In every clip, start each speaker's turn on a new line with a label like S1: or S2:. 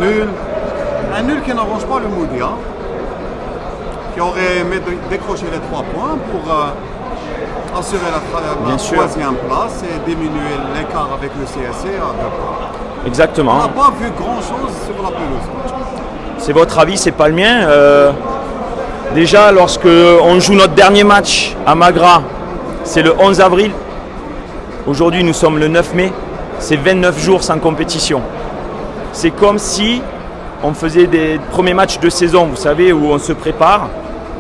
S1: un nul qui n'arrange pas le Mouloudia, qui aurait décroché les 3 points pour assurer la troisième place et diminuer l'écart avec le CSC à 2 points.
S2: Exactement.
S1: On n'a pas vu grand-chose sur la pelouse.
S2: C'est votre avis, c'est pas le mien. Déjà, lorsque on joue notre dernier match à Magra, c'est le 11 avril. Aujourd'hui, nous sommes le 9 mai. C'est 29 jours sans compétition. C'est comme si on faisait des premiers matchs de saison, vous savez, où on se prépare.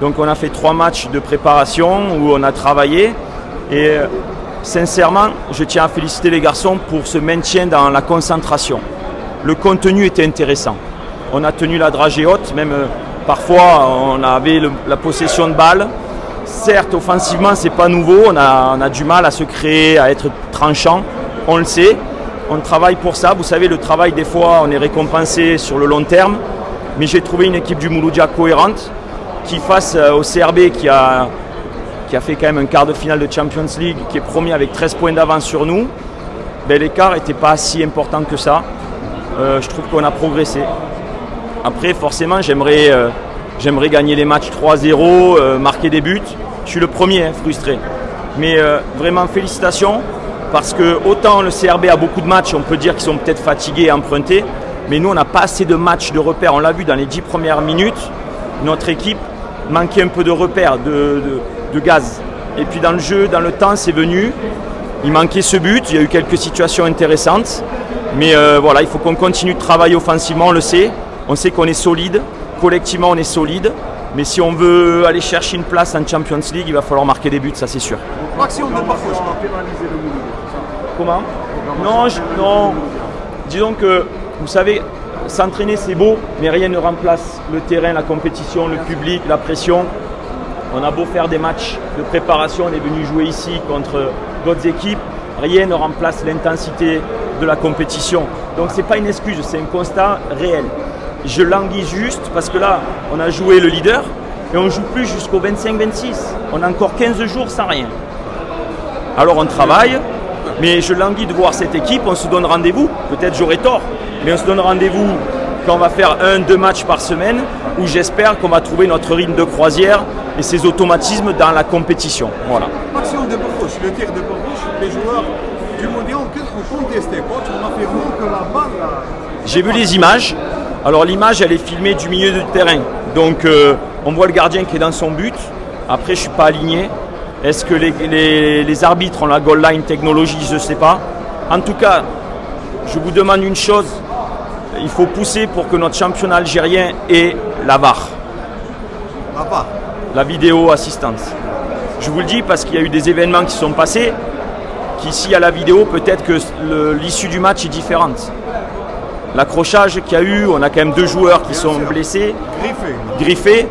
S2: Donc on a fait 3 matchs de préparation où on a travaillé. Et sincèrement, je tiens à féliciter les garçons pour ce maintien dans la concentration. Le contenu était intéressant. On a tenu la dragée haute, même parfois on avait la possession de balle. Certes, offensivement, c'est pas nouveau, on a du mal à se créer, à être tranchant, on le sait. On travaille pour ça. Vous savez, le travail, des fois, on est récompensé sur le long terme. Mais j'ai trouvé une équipe du Mouloudia cohérente qui, face au CRB qui a fait quand même un quart de finale de Champions League, qui est premier avec 13 points d'avance sur nous, l'écart n'était pas si important que ça. Je trouve qu'on a progressé. Après, forcément, j'aimerais gagner les matchs 3-0, marquer des buts. Je suis le premier frustré. Mais vraiment, félicitations. Parce que autant le CRB a beaucoup de matchs, on peut dire qu'ils sont peut-être fatigués et empruntés. Mais nous, on n'a pas assez de matchs de repères. On l'a vu dans les 10 premières minutes. Notre équipe manquait un peu de repères, de gaz. Et puis dans le jeu, dans le temps, c'est venu. Il manquait ce but. Il y a eu quelques situations intéressantes. Mais voilà, il faut qu'on continue de travailler offensivement, on le sait. On sait qu'on est solide. Collectivement, on est solide. Mais si on veut aller chercher une place en Champions League, il va falloir marquer des buts, ça c'est sûr.
S1: L'action de parcours.
S2: Comment ? Non. Disons que, vous savez, s'entraîner c'est beau, mais rien ne remplace le terrain, la compétition, le public, la pression. On a beau faire des matchs de préparation, on est venu jouer ici contre d'autres équipes, rien ne remplace l'intensité de la compétition. Donc c'est pas une excuse, c'est un constat réel. Je languis juste parce que là, on a joué le leader et on ne joue plus jusqu'au 25-26. On a encore 15 jours sans rien. Alors on travaille, mais je languis de voir cette équipe, on se donne rendez-vous. Peut-être j'aurai tort, mais on se donne rendez-vous quand on va faire 1-2 matchs par semaine où j'espère qu'on va trouver notre rythme de croisière et ses automatismes dans la compétition. Voilà.
S1: L'action de Bourrouche, le tir de Bourrouche, les joueurs du Mouloudia ont contesté. Coach, on affirme que la balle...
S2: J'ai vu les images. Alors l'image, elle est filmée du milieu du terrain. Donc on voit le gardien qui est dans son but. Après, je ne suis pas aligné. Est-ce que les arbitres ont la goal line technologie? Je ne sais pas. En tout cas, je vous demande une chose. Il faut pousser pour que notre championnat algérien ait la VAR.
S1: La VAR.
S2: La vidéo assistance. Je vous le dis parce qu'il y a eu des événements qui sont passés, qu'ici à la vidéo, peut-être que l'issue du match est différente. L'accrochage qu'il y a eu, on a quand même 2 joueurs qui sont blessés, griffés.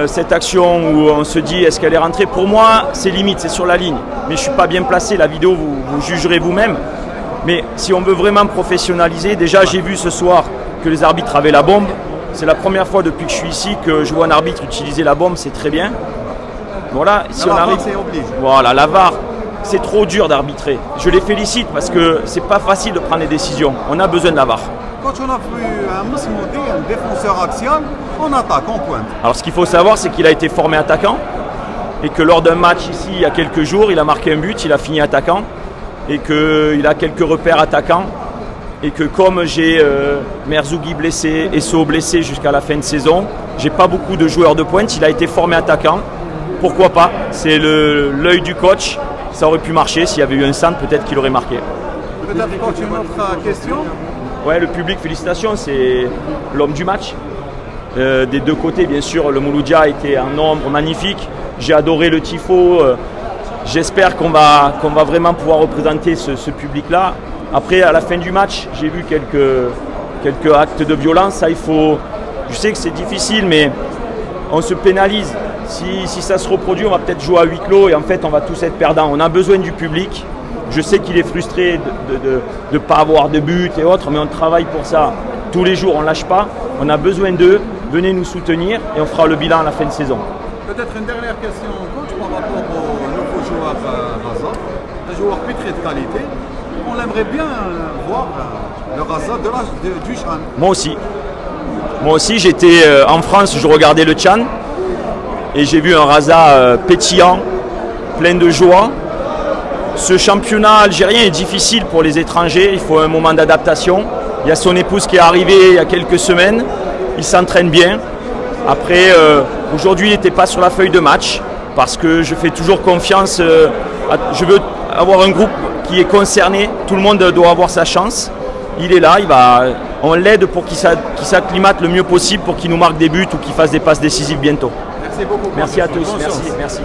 S2: Cette action où on se dit est-ce qu'elle est rentrée, pour moi c'est limite, c'est sur la ligne. Mais je ne suis pas bien placé, la vidéo vous jugerez vous-même. Mais si on veut vraiment professionnaliser, déjà j'ai vu ce soir que les arbitres avaient la bombe. C'est la première fois depuis que je suis ici que je vois un arbitre utiliser la bombe, c'est très bien. Voilà, si on arrive. Voilà, la VAR. C'est trop dur d'arbitrer. Je les félicite parce que c'est pas facile de prendre des décisions. On a besoin de la VAR.
S1: Quand on a vu un Mousmoudi, un défenseur axial, on attaque, on pointe.
S2: Alors ce qu'il faut savoir, c'est qu'il a été formé attaquant et que lors d'un match ici, il y a quelques jours, il a marqué un but, il a fini attaquant et qu'il a quelques repères attaquants et que comme j'ai Merzougi blessé, Esso blessé jusqu'à la fin de saison, j'ai pas beaucoup de joueurs de pointe. Il a été formé attaquant. Pourquoi pas? C'est l'œil du coach. Ça aurait pu marcher, s'il y avait eu un centre, peut-être qu'il aurait marqué.
S1: Peut-être une autre question.
S2: Ouais, le public, félicitations, c'est l'homme du match. Des 2 côtés, bien sûr, le Mouloudia était un nombre magnifique. J'ai adoré le tifo. J'espère qu'on va vraiment pouvoir représenter ce public-là. Après, à la fin du match, j'ai vu quelques actes de violence. Ça, je sais que c'est difficile, mais on se pénalise. Si ça se reproduit, on va peut-être jouer à huis clos et en fait, on va tous être perdants. On a besoin du public. Je sais qu'il est frustré de ne pas avoir de but et autres, mais on travaille pour ça tous les jours. On ne lâche pas. On a besoin d'eux. Venez nous soutenir et on fera le bilan à la fin de saison.
S1: Peut-être une dernière question, coach, par rapport au nouveau joueur Raza. Un joueur plus très de qualité. on aimerait bien voir le Raza du Chan.
S2: Moi aussi. Moi aussi, j'étais en France, je regardais le Chan et j'ai vu un Raza pétillant, plein de joie. Ce championnat algérien est difficile pour les étrangers, il faut un moment d'adaptation. Il y a son épouse qui est arrivée il y a quelques semaines, il s'entraîne bien. Après, aujourd'hui, il n'était pas sur la feuille de match parce que je fais toujours confiance. Je veux avoir un groupe qui est concerné, tout le monde doit avoir sa chance. Il est là, on l'aide pour qu'il s'acclimate le mieux possible pour qu'il nous marque des buts ou qu'il fasse des passes décisives bientôt.
S1: Merci beaucoup.
S2: Merci à tous, merci.